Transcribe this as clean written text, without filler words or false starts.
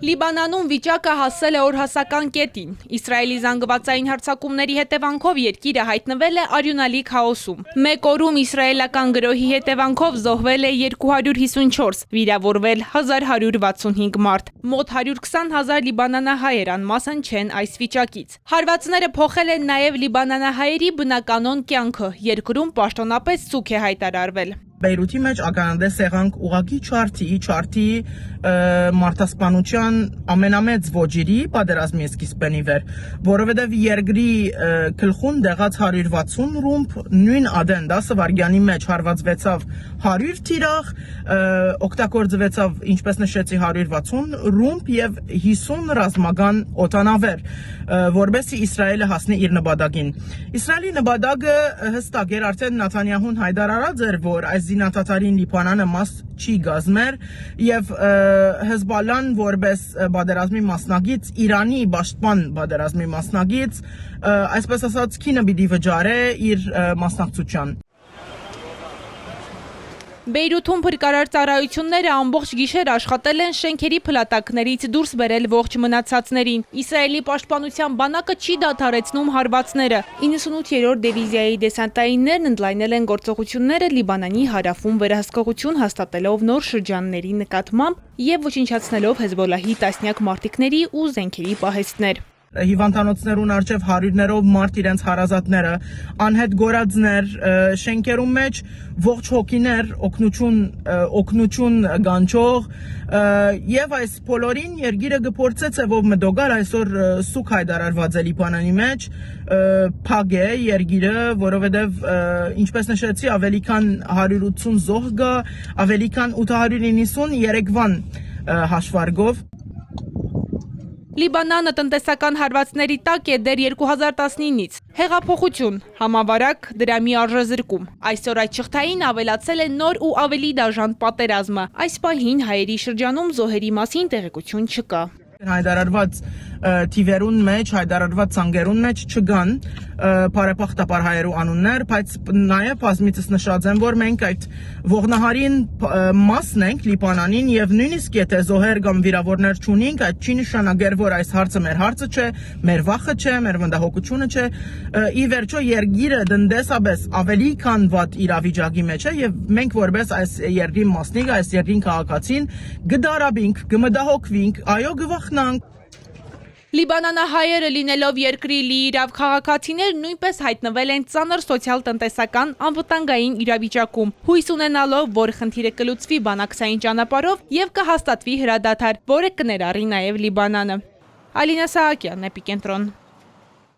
Լիբանանում վիճակը հասել է օրհասական կետին։ Իսրայելի զանգվածային հարձակումների հետևանքով երկիրը հայտնվել է արյունալի քաոսում։ Մեկ օրում իսրայելական գրոհի հետևանքով զոհվել է 254, վիրավորվել 1165 մարդ։ Մոտ 120,000 լիբանանահայեր անմասն չեն այս վիճակից։ Հարվածները փոխել են նաև լիբանանահայերի բնականոն կյանքը։ Երկրում պաշտոնապես ցուք է հայտարարվել։ Բեյրութի մեջ ականանդես եղանք ուղղակի չարթի մարդասպանության ամենամեծ ոճիրի պատերազմի սկիզբնի վեր, որովհետև երկրի գլխուն դեղած 160 ռումբ նույն ադեն 10 վայրկյանի մեջ հարվածվեցավ 100 թիրախ, օգտագործվեցավ, ինչպես նշեցի, 160 ռումբ եւ 50 ռազմական օդանավեր, որբեսի Իսրայելը հասնի իր նպատակին։ Իսրայելի նպատակը հստակ էր, արդեն Նեթանյահուն հայտարարած էր, որ այս զինադատարին Լիբանանը մաս չի գազմեր եւ Հեզբոլլան որպես պատերազմի մասնագիտ, Իրանի պաշտպան պատերազմի մասնագիտ, այսպես ասած, քինը պիտի վճարե իր մասնակցության։ Բեյրութում փրկարար ծառայությունները ամբողջ գիշեր աշխատել են շենքերի փլատակներից դուրս բերել ողջ մնացածներին։ Իսրայելի պաշտպանության բանակը չի դադարեցնում հարվածները։ 98-րդ դիվիզիայի դեսանտայիններն ընդլայնել են գործողությունները Լիբանանի հարավում վերահսկողություն հաստատելով նոր շրջանների նկատմամբ եւ ոչնչացնելով Հեզբոլլահի տասնյակ մարտիկների ու զենքերի պահեստներ։ Հիվանդանոցներուն արջև հարյուրներով մարդ իրենց հարազատները, անհետ գորածներ, շենքերում մեջ ողջ հոգիներ, օգնություն գանչող եւ այս բոլորին երկիրը գործեց ով մդոգար այսօր սուկ հայտարարված է Լիբանանի մեջ, փակ է երկիրը, որովհետեւ ինչպես նշեցի, ավելի քան 180 զոհ կա, ավելի քան 890 երեկվան հաշվարկով։ Լիբանանը տնտեսական հարվածների տակ է դեռ 2019-ից։ Հեղափոխություն, համավարակ, դրամի արժեզրկում։ Այսօր այդ շղթային ավելացել է նոր ու ավելի դաժան պատերազմը։ Այս պահին հայերի շրջանում զոհերի մասին տեղեկություն չկա։ Հայտարարված թիվերուն մեջ, հայտարարված ցանկերուն մեջ չգան բարեփոխտապար հայերու անուններ, բայց նաև բազմիցս նշած եմ, որ մենք այդ ողնահարին մասն ենք Լիբանանին եւ նույնիսկ եթե զոհեր կամ վիրավորներ չունենք, այդ չի նշանակեր, որ այս հարցը մեր հարցը չէ, մեր վախը չէ, մեր վնդահոգությունը չէ։ Ի վերջո երկիրը տնտեսապես ավելի քան վատ իրավիճակի մեջ է եւ մենք որպես այս երկրի մասնիկ, այս երկրին քաղաքացին գդարաբինք, գմդահոգվինք, այո գվախնանք։ Լիբանանահայերը լինելով երկրի լիիրավ քաղաքացիներ նույնպես հայտնվել են ծանր սոցիալ-տնտեսական անվտանգային իրավիճակում, հույս ունենալով, որ խնդիրը կլուծվի բանակցային ճանապարհով եւ կհաստատվի հրադադար, որը կներառի նաեւ Լիբանանը։ Ալինա Սահակյան, Էպիկենտրոն։